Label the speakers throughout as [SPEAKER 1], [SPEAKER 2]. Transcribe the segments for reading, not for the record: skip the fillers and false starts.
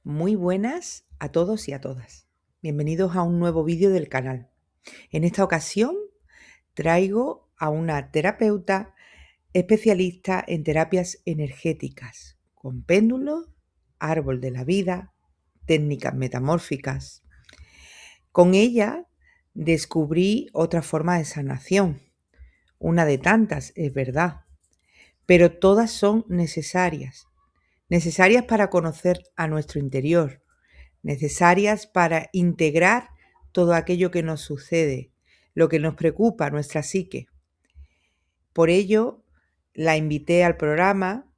[SPEAKER 1] Muy buenas a todos y a todas. Bienvenidos a un nuevo vídeo del canal. En esta ocasión traigo a una terapeuta especialista en terapias energéticas, con péndulos, árbol de la vida, técnicas metamórficas. Con ella descubrí otra forma de sanación, una de tantas, es verdad, pero todas son necesarias para conocer a nuestro interior, necesarias para integrar todo aquello que nos sucede, lo que nos preocupa, nuestra psique. Por ello, la invité al programa,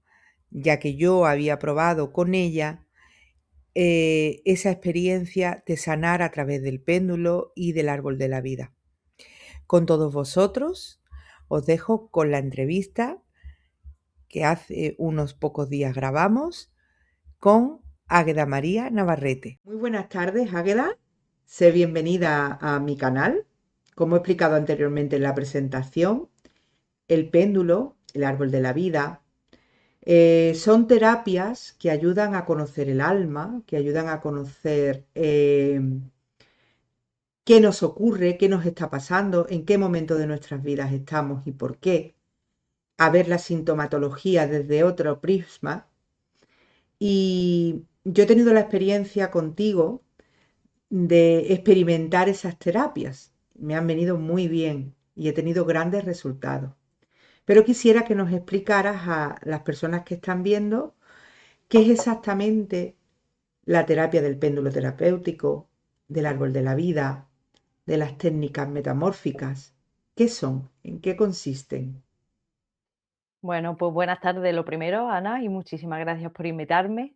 [SPEAKER 1] ya que yo había probado con ella esa experiencia de sanar a través del péndulo y del árbol de la vida. Con todos vosotros, os dejo con la entrevista que hace unos pocos días grabamos con Águeda María Navarrete. Muy buenas tardes, Águeda. Sé bienvenida a mi canal. Como he explicado anteriormente en la presentación, el péndulo, el árbol de la vida, son terapias que ayudan a conocer el alma, que ayudan a conocer qué nos ocurre, qué nos está pasando, en qué momento de nuestras vidas estamos y por qué, a ver la sintomatología desde otro prisma. Y yo he tenido la experiencia contigo de experimentar esas terapias. Me han venido muy bien y he tenido grandes resultados. Pero quisiera que nos explicaras a las personas que están viendo qué es exactamente la terapia del péndulo terapéutico, del árbol de la vida, de las técnicas metamórficas. ¿Qué son? ¿En qué consisten?
[SPEAKER 2] Bueno, pues buenas tardes lo primero, Ana, y muchísimas gracias por invitarme.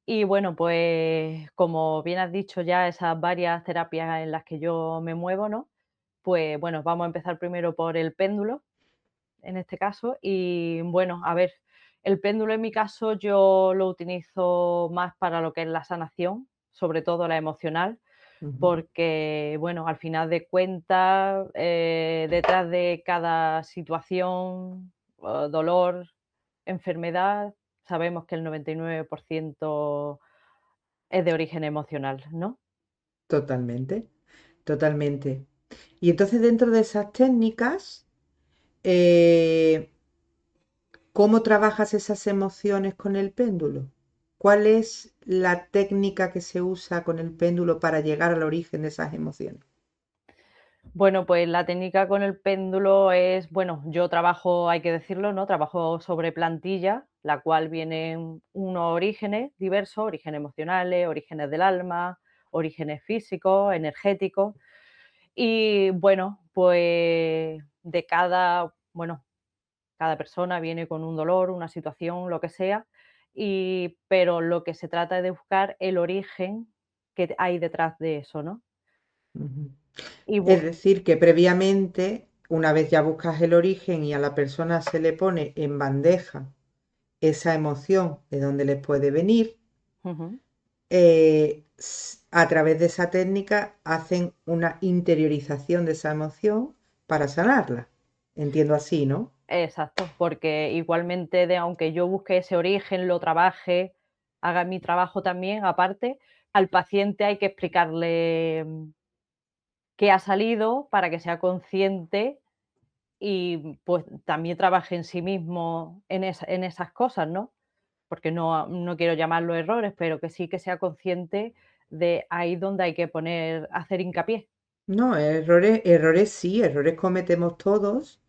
[SPEAKER 2] Y bueno, pues como bien has dicho ya, esas varias terapias en las que yo me muevo, ¿no? Pues bueno, vamos a empezar primero por el péndulo, en este caso. Y bueno, a ver, el péndulo en mi caso yo lo utilizo más para lo que es la sanación, sobre todo la emocional,
[SPEAKER 1] Ujú.
[SPEAKER 2] porque bueno, al final de cuentas, detrás de cada situación, dolor, enfermedad, sabemos que el 99% es de origen emocional, ¿no?
[SPEAKER 1] Totalmente, totalmente. Y entonces dentro de esas técnicas, eh, ¿cómo trabajas esas emociones con el péndulo? ¿Cuál es la técnica que se usa con el péndulo para llegar al origen de esas emociones?
[SPEAKER 2] Bueno, pues la técnica con el péndulo es, bueno, yo trabajo, hay que decirlo, ¿no? Trabajo sobre plantilla, la cual vienen unos orígenes diversos, orígenes emocionales, orígenes del alma, orígenes físicos, energéticos. Y bueno, pues de cada persona viene con un dolor, una situación, lo que sea, pero lo que se trata es de buscar el origen que hay detrás de eso, ¿no?
[SPEAKER 1] Ujú.
[SPEAKER 2] Y
[SPEAKER 1] Es
[SPEAKER 2] bu-
[SPEAKER 1] decir, que previamente, una vez ya buscas el origen y a la persona se le pone en bandeja esa emoción de dónde le puede venir,
[SPEAKER 2] Ujú.
[SPEAKER 1] a través de esa técnica hacen una interiorización de esa emoción para sanarla. Entiendo así, ¿no?
[SPEAKER 2] Exacto, porque igualmente aunque yo busque ese origen, lo trabaje, haga mi trabajo también aparte, al paciente hay que explicarle qué ha salido para que sea consciente y pues también trabaje en sí mismo en esas cosas, ¿no? Porque no quiero llamarlo errores, pero que sí que sea consciente de ahí donde hay que hacer hincapié.
[SPEAKER 1] No, errores sí, errores cometemos todos.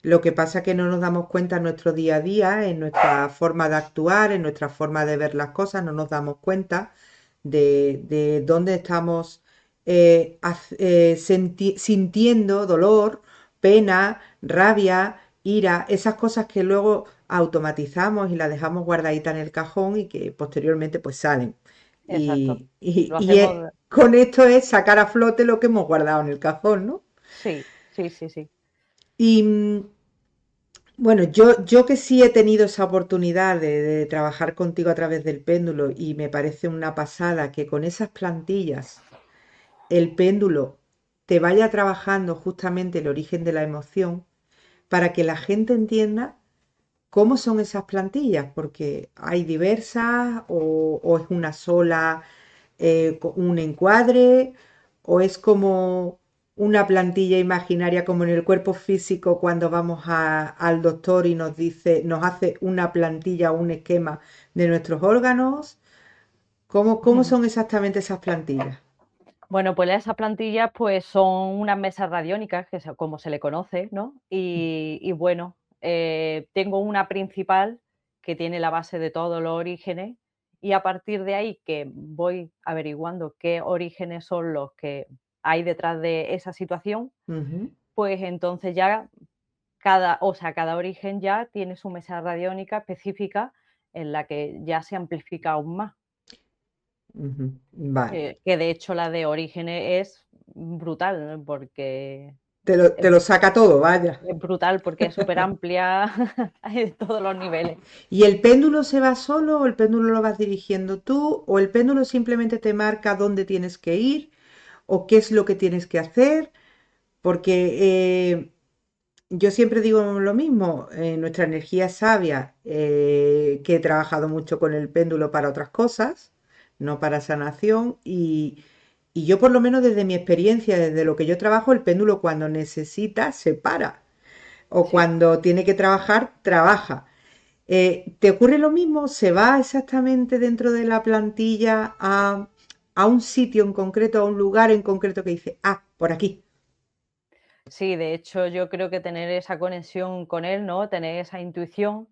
[SPEAKER 1] Lo que pasa es que no nos damos cuenta en nuestro día a día, en nuestra forma de actuar, en nuestra forma de ver las cosas, no nos damos cuenta de dónde estamos sintiendo dolor, pena, rabia, ira, esas cosas que luego automatizamos y las dejamos guardaditas en el cajón y que posteriormente pues salen.
[SPEAKER 2] Exacto. Lo hacemos,
[SPEAKER 1] Con esto es sacar a flote lo que hemos guardado en el cajón, ¿no?
[SPEAKER 2] sí, sí, sí, sí.
[SPEAKER 1] Y bueno, yo que sí he tenido esa oportunidad de trabajar contigo a través del péndulo y me parece una pasada que con esas plantillas el péndulo te vaya trabajando justamente el origen de la emoción para que la gente entienda ¿cómo son esas plantillas? Porque hay diversas o es una sola, un encuadre, o es como una plantilla imaginaria como en el cuerpo físico cuando vamos al doctor y nos dice, nos hace una plantilla o un esquema de nuestros órganos. ¿Cómo son exactamente esas plantillas?
[SPEAKER 2] Bueno, pues esas plantillas pues son unas mesas radiónicas, como se le conoce, ¿no? Y bueno, tengo una principal que tiene la base de todos los orígenes y a partir de ahí que voy averiguando qué orígenes son los que hay detrás de esa situación,
[SPEAKER 1] Ujú,
[SPEAKER 2] pues entonces ya cada origen ya tiene su mesa radiónica específica en la que ya se amplifica aún más.
[SPEAKER 1] ujú. Vale.
[SPEAKER 2] Que de hecho la de Orígenes es brutal, ¿no? Porque
[SPEAKER 1] Te
[SPEAKER 2] es
[SPEAKER 1] lo saca todo, vaya.
[SPEAKER 2] es brutal, porque es súper amplia en todos los niveles.
[SPEAKER 1] ¿Y el péndulo se va solo o el péndulo lo vas dirigiendo tú o el péndulo simplemente te marca dónde tienes que ir o qué es lo que tienes que hacer? Porque yo siempre digo lo mismo, nuestra energía es sabia, que he trabajado mucho con el péndulo para otras cosas, no para sanación, y yo por lo menos desde mi experiencia, desde lo que yo trabajo, el péndulo cuando necesita se para o
[SPEAKER 2] Sí.
[SPEAKER 1] cuando tiene que trabajar, trabaja. ¿Te ocurre lo mismo? ¿Se va exactamente dentro de la plantilla a un sitio en concreto, a un lugar en concreto que dice, ah, por aquí?
[SPEAKER 2] Sí, de hecho, yo creo que tener esa conexión con él, ¿no? Tener esa intuición,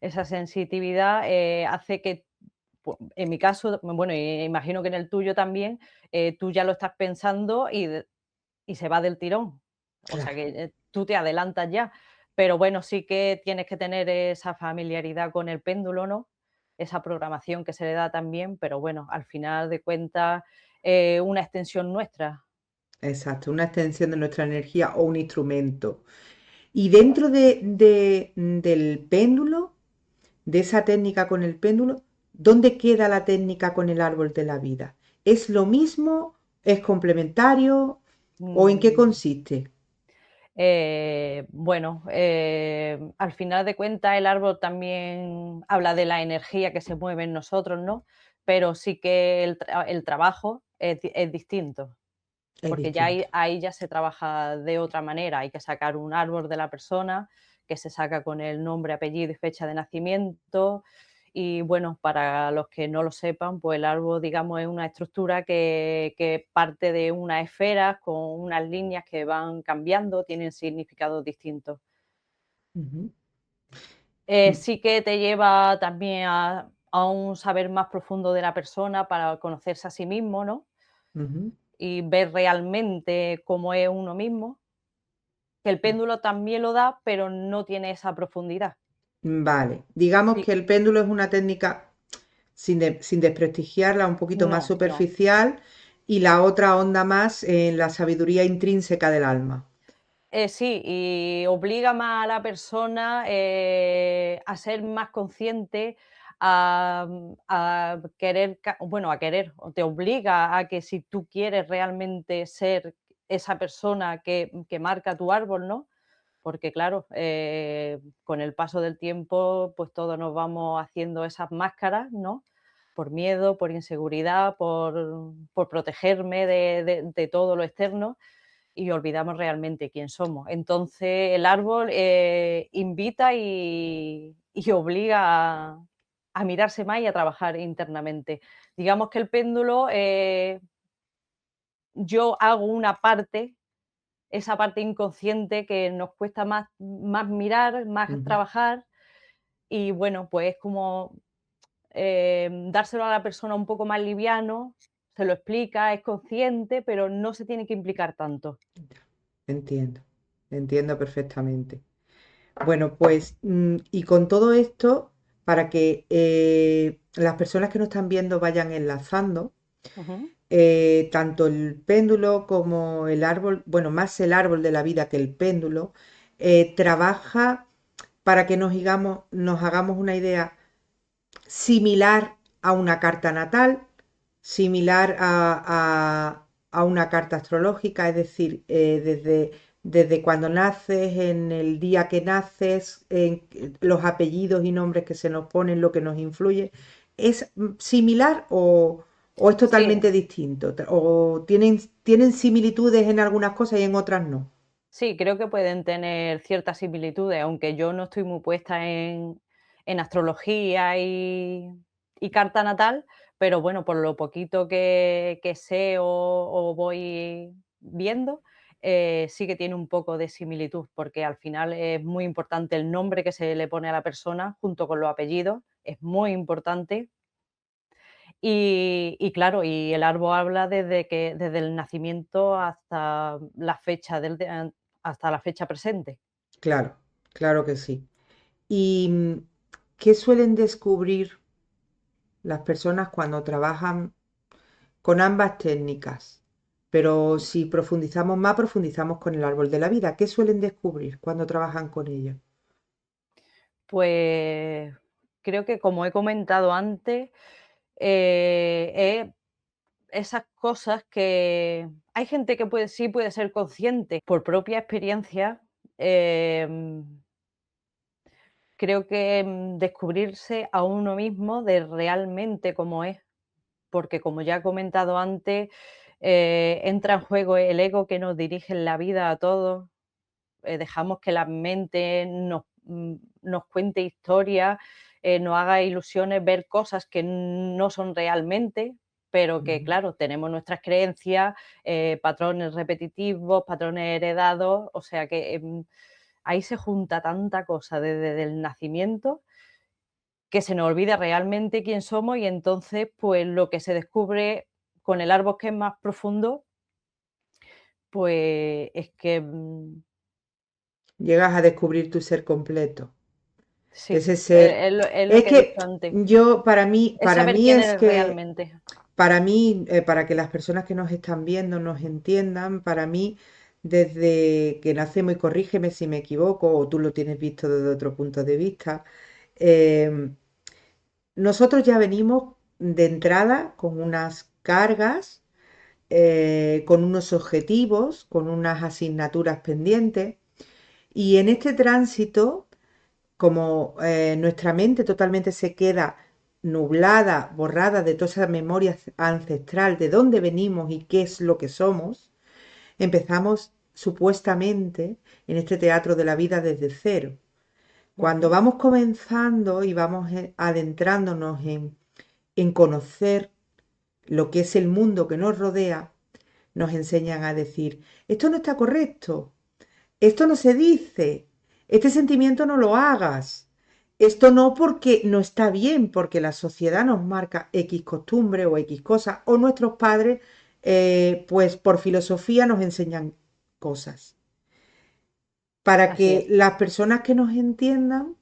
[SPEAKER 2] esa sensitividad, hace que, en mi caso, bueno, y imagino que en el tuyo también, tú ya lo estás pensando y se va del tirón. O sea
[SPEAKER 1] Claro.
[SPEAKER 2] que, tú te adelantas ya. Pero bueno, sí que tienes que tener esa familiaridad con el péndulo, ¿no? Esa programación que se le da también, pero bueno, al final de cuentas, una extensión nuestra.
[SPEAKER 1] Exacto, una extensión de nuestra energía o un instrumento. Y dentro del péndulo, de esa técnica con el péndulo, ¿dónde queda la técnica con el árbol de la vida? ¿Es lo mismo? ¿Es complementario? ¿O en qué
[SPEAKER 2] Mm,
[SPEAKER 1] consiste?
[SPEAKER 2] bueno, al final de cuentas el árbol también habla de la energía que se mueve en nosotros, ¿no? Pero sí que el trabajo es distinto.
[SPEAKER 1] Es
[SPEAKER 2] Porque ya
[SPEAKER 1] distinto.
[SPEAKER 2] ahí ya se trabaja de otra manera, hay que sacar un árbol de la persona, que se saca con el nombre, apellido y fecha de nacimiento. Y bueno, para los que no lo sepan, pues el árbol, digamos, es una estructura que parte de unas esferas con unas líneas que van cambiando, tienen significados distintos.
[SPEAKER 1] Ujú,
[SPEAKER 2] Sí que te lleva también a un saber más profundo de la persona para conocerse a sí mismo, ¿no?
[SPEAKER 1] ujú.
[SPEAKER 2] Y ver realmente cómo es uno mismo. Que el péndulo también lo da, pero no tiene esa profundidad.
[SPEAKER 1] Vale, digamos
[SPEAKER 2] Sí,
[SPEAKER 1] que el péndulo es una técnica sin desprestigiarla, un poquito más
[SPEAKER 2] no, no.
[SPEAKER 1] superficial y la otra onda más en la sabiduría intrínseca del alma.
[SPEAKER 2] Sí, y obliga más a la persona, a ser más consciente, a querer bueno, a querer, o te obliga a que si tú quieres realmente ser esa persona que marca tu árbol, ¿no? Porque claro, con el paso del tiempo, pues todos nos vamos haciendo esas máscaras, ¿no? Por miedo, por inseguridad, por protegerme de todo lo externo y olvidamos realmente quién somos. Entonces el árbol invita y obliga a mirarse más y a trabajar internamente. Digamos que el péndulo, yo hago una parte, esa parte inconsciente que nos cuesta más mirar, más
[SPEAKER 1] Ujú.
[SPEAKER 2] trabajar y bueno, pues es como dárselo a la persona un poco más liviano, se lo explica, es consciente, pero no se tiene que implicar tanto.
[SPEAKER 1] Entiendo, entiendo perfectamente. Bueno, pues, y con todo esto, para que las personas que nos están viendo vayan enlazando,
[SPEAKER 2] Ujú.
[SPEAKER 1] tanto el péndulo como el árbol, bueno, más el árbol de la vida que el péndulo, trabaja para que nos hagamos una idea similar a una carta natal, similar a una carta astrológica, es decir, desde desde cuando naces, en el día que naces, en los apellidos y nombres que se nos ponen, lo que nos influye, ¿es similar o es
[SPEAKER 2] Sí,
[SPEAKER 1] totalmente distinto? ¿O tienen similitudes en algunas cosas y en otras no?
[SPEAKER 2] sí, creo que pueden tener ciertas similitudes, aunque yo no estoy muy puesta en astrología y carta natal, pero bueno, por lo poquito que sé o voy viendo, sí que tiene un poco de similitud, porque al final es muy importante el nombre que se le pone a la persona junto con los apellidos, es muy importante. Y claro, y el árbol habla desde el nacimiento hasta la fecha hasta la fecha presente.
[SPEAKER 1] Claro, claro que sí. ¿Y qué suelen descubrir las personas cuando trabajan con ambas técnicas? Pero si profundizamos más, profundizamos con el árbol de la vida. ¿Qué suelen descubrir cuando trabajan con ello?
[SPEAKER 2] Pues creo que, como he comentado antes, esas cosas que hay gente que sí puede ser consciente por propia experiencia. Creo que descubrirse a uno mismo de realmente cómo es, porque, como ya he comentado antes, entra en juego el ego que nos dirige en la vida a todos. Dejamos que la mente nos cuente historias, nos haga ilusiones, ver cosas que no son realmente, pero que,
[SPEAKER 1] Ujú.
[SPEAKER 2] claro, tenemos nuestras creencias, patrones repetitivos, patrones heredados, o sea que ahí se junta tanta cosa desde el nacimiento que se nos olvida realmente quién somos, y entonces, pues, lo que se descubre con el árbol, que es más profundo, pues es que
[SPEAKER 1] Llegas a descubrir tu ser completo.
[SPEAKER 2] sí,
[SPEAKER 1] Ese ser.
[SPEAKER 2] es lo
[SPEAKER 1] Es
[SPEAKER 2] que he dicho
[SPEAKER 1] que
[SPEAKER 2] antes.
[SPEAKER 1] yo, para mí,
[SPEAKER 2] Es saber quién
[SPEAKER 1] es
[SPEAKER 2] eres
[SPEAKER 1] que,
[SPEAKER 2] realmente.
[SPEAKER 1] para que las personas que nos están viendo nos entiendan, para mí, desde que nacemos, y corrígeme si me equivoco, o tú lo tienes visto desde otro punto de vista, eh, nosotros ya venimos de entrada con unas cargas, con unos objetivos, con unas asignaturas pendientes, y en este tránsito, como nuestra mente totalmente se queda nublada, borrada de toda esa memoria ancestral de dónde venimos y qué es lo que somos, empezamos supuestamente en este teatro de la vida desde cero. Cuando
[SPEAKER 2] Ujú,
[SPEAKER 1] vamos comenzando y vamos adentrándonos en conocer lo que es el mundo que nos rodea, nos enseñan a decir, esto no está correcto, esto no se dice, este sentimiento no lo hagas, esto no, porque no está bien, porque la sociedad nos marca X costumbre o X cosas, o nuestros padres, pues por filosofía nos enseñan cosas. Para
[SPEAKER 2] así
[SPEAKER 1] que
[SPEAKER 2] es.
[SPEAKER 1] las personas que nos entiendan,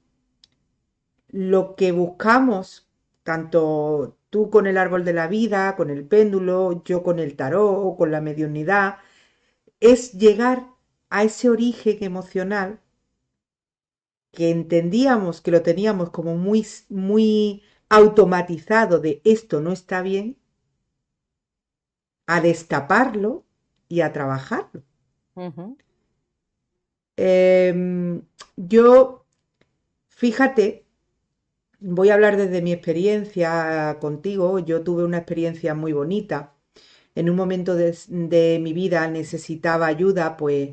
[SPEAKER 1] lo que buscamos, tanto tú con el árbol de la vida, con el péndulo, yo con el tarot, con la mediunidad, es llegar a ese origen emocional que entendíamos que lo teníamos como muy, muy automatizado de esto no está bien, a destaparlo y a trabajarlo.
[SPEAKER 2] Ujú,
[SPEAKER 1] Yo, fíjate, voy a hablar desde mi experiencia contigo. Yo tuve una experiencia muy bonita. En un momento de mi vida necesitaba ayuda, pues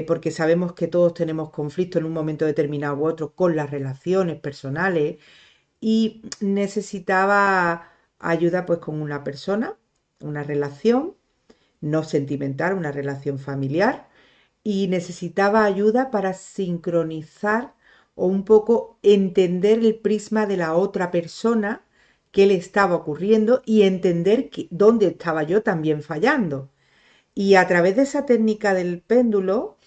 [SPEAKER 1] porque sabemos que todos tenemos conflictos en un momento determinado u otro con las relaciones personales, y necesitaba ayuda pues con una persona, una relación no sentimental, una relación familiar, y necesitaba ayuda para sincronizar o un poco entender el prisma de la otra persona, qué le estaba ocurriendo, y entender dónde estaba yo también fallando. Y a través de esa técnica del péndulo,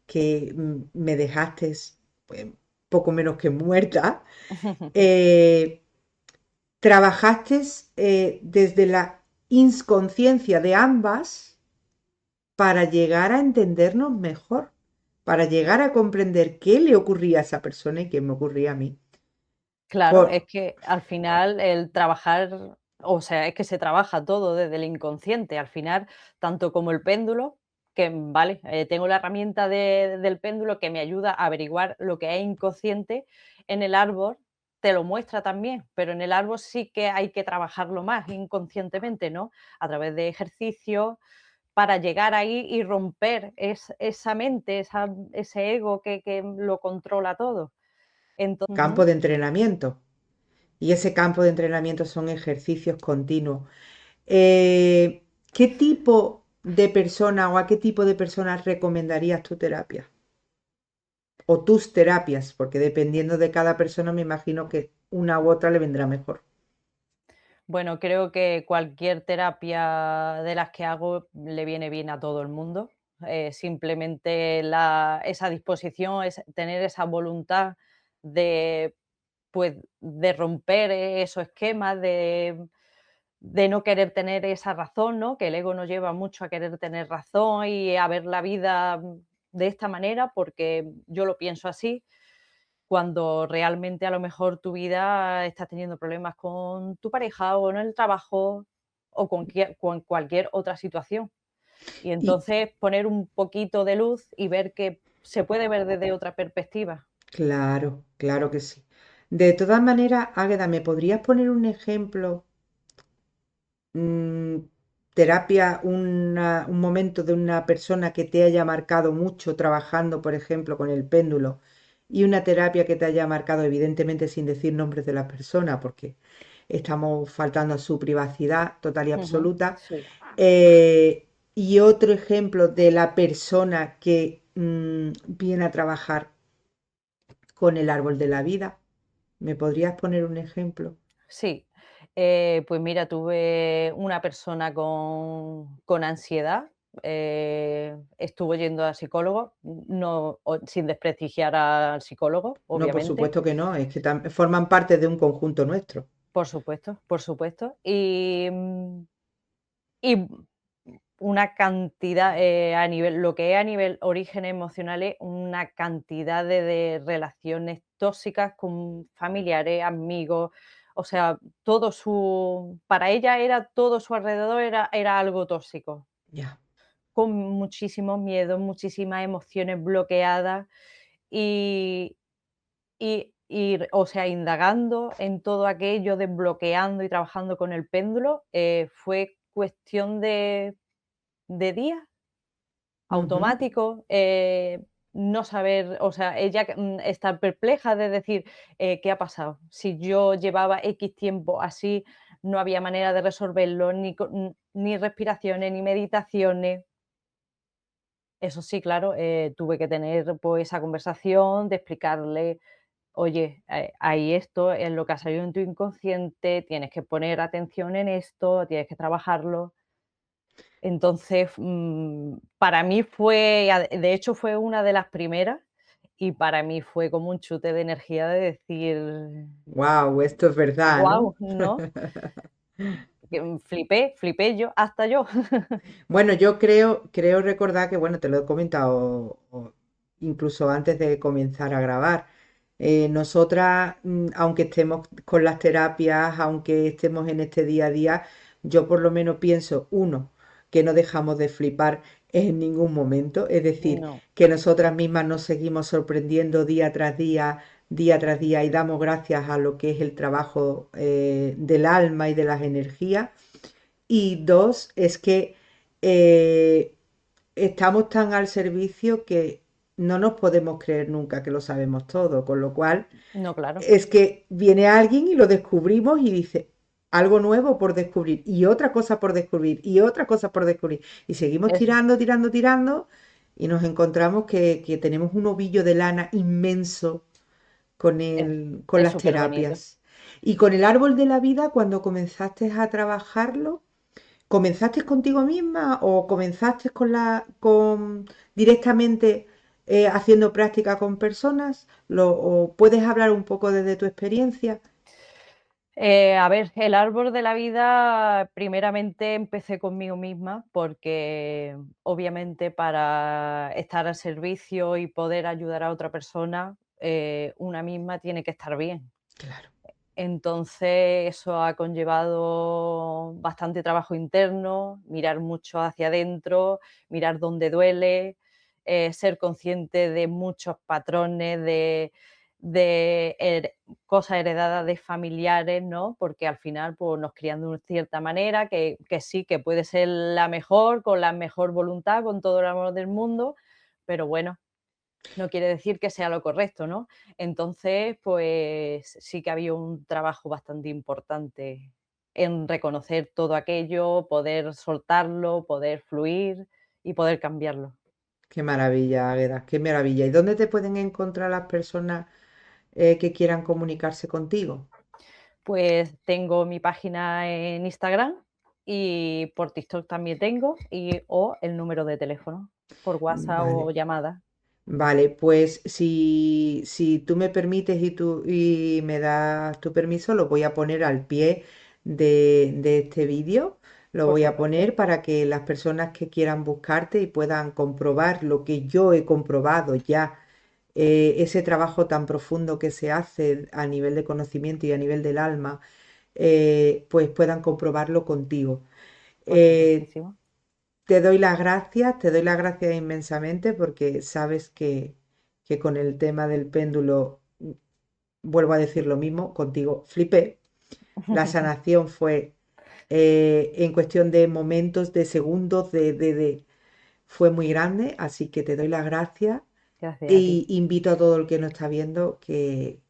[SPEAKER 1] que me dejaste pues, poco menos que muerta, eh, trabajaste desde la inconsciencia de ambas para llegar a entendernos mejor, para llegar a comprender qué le ocurría a esa persona y qué me ocurría a mí.
[SPEAKER 2] Claro,
[SPEAKER 1] Por,
[SPEAKER 2] es que al final el trabajar, o sea, es que se trabaja todo desde el inconsciente, al final, tanto como el péndulo, que, vale, tengo la herramienta del péndulo que me ayuda a averiguar lo que es inconsciente. En el árbol te lo muestra también, pero en el árbol sí que hay que trabajarlo más inconscientemente, ¿no? A través de ejercicios para llegar ahí y romper esa mente, ese ego que lo controla todo.
[SPEAKER 1] Campo
[SPEAKER 2] Ujú.
[SPEAKER 1] de entrenamiento. Y ese campo de entrenamiento son ejercicios continuos. ¿Qué tipo de persona o a qué tipo de personas recomendarías tu terapia? O tus terapias, porque dependiendo de cada persona me imagino que una u otra le vendrá mejor.
[SPEAKER 2] Bueno, creo que cualquier terapia de las que hago le viene bien a todo el mundo. Simplemente esa disposición, tener esa voluntad de, pues, de romper esos esquemas, de no querer tener esa razón, ¿no? Que el ego nos lleva mucho a querer tener razón y a ver la vida de esta manera, porque yo lo pienso así, cuando realmente a lo mejor tu vida estás teniendo problemas con tu pareja o en el trabajo o con cualquier otra situación. Y
[SPEAKER 1] Y
[SPEAKER 2] entonces poner un poquito de luz y ver que se puede ver desde otra perspectiva.
[SPEAKER 1] claro, claro que sí. De todas maneras, Águeda, ¿me podrías poner un ejemplo, mm, terapia, un momento de una persona que te haya marcado mucho trabajando, por ejemplo, con el péndulo, y una terapia que te haya marcado, evidentemente sin decir nombres de las personas, porque estamos faltando a su privacidad total y
[SPEAKER 2] Ujú,
[SPEAKER 1] absoluta?
[SPEAKER 2] sí.
[SPEAKER 1] Y otro ejemplo de la persona que viene a trabajar con el árbol de la vida. ¿Me podrías poner un ejemplo?
[SPEAKER 2] Sí, pues mira, tuve una persona con ansiedad, estuvo yendo a psicólogo, no, sin desprestigiar al psicólogo,
[SPEAKER 1] No, por
[SPEAKER 2] obviamente,
[SPEAKER 1] supuesto que no, es que forman parte de un conjunto nuestro.
[SPEAKER 2] por supuesto, por supuesto. Y una cantidad, a nivel, lo que es a nivel origen emocional, es una cantidad de relaciones tóxicas con familiares, amigos, o sea, para ella era todo su alrededor era algo tóxico,
[SPEAKER 1] Ya.
[SPEAKER 2] con muchísimos miedos, muchísimas emociones bloqueadas y o sea, indagando en todo aquello, desbloqueando y trabajando con el péndulo, fue cuestión de días,
[SPEAKER 1] Ujú.
[SPEAKER 2] automático, no saber, o sea, ella estar perpleja de decir, ¿qué ha pasado? Si yo llevaba X tiempo así, no había manera de resolverlo, ni respiraciones, ni meditaciones. Eso sí, claro, tuve que tener, pues, esa conversación de explicarle: "Oye, hay esto, es lo que ha salido en tu inconsciente, tienes que poner atención en esto, tienes que trabajarlo". Entonces, para mí de hecho, fue una de las primeras, y para mí fue como un chute de energía de decir:
[SPEAKER 1] Wow, esto es verdad, ¿no?
[SPEAKER 2] "Guau", ¿no? Que, flipé yo, hasta yo.
[SPEAKER 1] Bueno, yo creo recordar que, bueno, te lo he comentado incluso antes de comenzar a grabar. Nosotras, aunque estemos con las terapias, aunque estemos en este día a día, yo por lo menos pienso, uno, que no dejamos de flipar en ningún momento, es decir,
[SPEAKER 2] No,
[SPEAKER 1] que nosotras mismas nos seguimos sorprendiendo día tras día y damos gracias a lo que es el trabajo del alma y de las energías. Y dos, es que eh, estamos tan al servicio que no nos podemos creer nunca que lo sabemos todo, con lo cual
[SPEAKER 2] no, claro,
[SPEAKER 1] es que viene alguien y lo descubrimos y dice algo nuevo por descubrir y otra cosa por descubrir y otra cosa por descubrir y seguimos
[SPEAKER 2] eso,
[SPEAKER 1] tirando, tirando, tirando y nos encontramos que tenemos un ovillo de lana inmenso
[SPEAKER 2] es
[SPEAKER 1] con
[SPEAKER 2] es
[SPEAKER 1] las
[SPEAKER 2] súper bonito.
[SPEAKER 1] terapias. Y con el árbol de la vida, cuando comenzaste a trabajarlo, ¿comenzaste contigo misma o comenzaste con directamente haciendo práctica con personas? ¿O puedes hablar un poco desde tu experiencia?
[SPEAKER 2] A ver, el árbol de la vida, primeramente empecé conmigo misma, porque obviamente para estar al servicio y poder ayudar a otra persona, una misma tiene que estar bien.
[SPEAKER 1] Claro.
[SPEAKER 2] Entonces eso ha conllevado bastante trabajo interno, mirar mucho hacia adentro, mirar dónde duele, ser consciente de muchos patrones, de cosas heredadas de familiares, ¿no? Porque al final pues, nos crían de una cierta manera, que sí, que puede ser la mejor, con la mejor voluntad, con todo el amor del mundo, pero bueno, no quiere decir que sea lo correcto, ¿no? Entonces, pues sí que había un trabajo bastante importante en reconocer todo aquello, poder soltarlo, poder fluir y poder cambiarlo.
[SPEAKER 1] Qué maravilla, Águeda, qué maravilla. ¿Y dónde te pueden encontrar las personas que quieran comunicarse contigo?
[SPEAKER 2] Pues tengo mi página en Instagram y por TikTok también tengo o el número de teléfono por WhatsApp o
[SPEAKER 1] Vale.
[SPEAKER 2] llamada,
[SPEAKER 1] Vale, pues si tú me permites y me das tu permiso, lo voy a poner al pie de este vídeo. Lo
[SPEAKER 2] por
[SPEAKER 1] voy a
[SPEAKER 2] supuesto.
[SPEAKER 1] poner para que las personas que quieran buscarte y puedan comprobar lo que yo he comprobado ya, ese trabajo tan profundo que se hace a nivel de conocimiento y a nivel del alma, pues puedan comprobarlo contigo.
[SPEAKER 2] Por
[SPEAKER 1] Eh,
[SPEAKER 2] supuestísimo.
[SPEAKER 1] te doy las gracias inmensamente porque sabes que con el tema del péndulo, vuelvo a decir lo mismo, contigo flipé. La sanación fue en cuestión de momentos, de segundos, fue muy grande, así que te doy las gracias
[SPEAKER 2] Gracias a ti.
[SPEAKER 1] y invito a todo el que nos está viendo que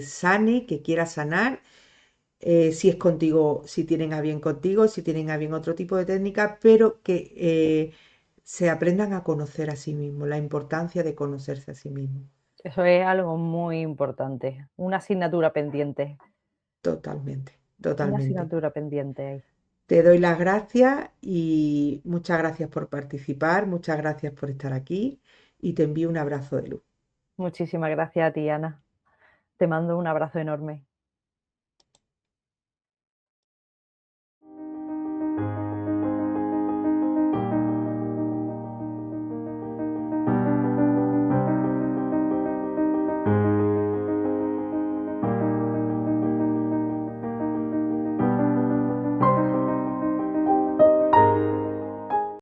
[SPEAKER 1] sane, que quiera sanar si es contigo, si tienen a bien contigo, si tienen a bien otro tipo de técnica, pero que se aprendan a conocer a sí mismos, la importancia de conocerse a sí mismos.
[SPEAKER 2] Eso es algo muy importante, una asignatura pendiente.
[SPEAKER 1] Totalmente,
[SPEAKER 2] Una
[SPEAKER 1] totalmente.
[SPEAKER 2] asignatura pendiente ahí.
[SPEAKER 1] Te doy las gracias y muchas gracias por participar, muchas gracias por estar aquí y te envío un abrazo de luz.
[SPEAKER 2] Muchísimas gracias a ti, Ana. Te mando un abrazo enorme.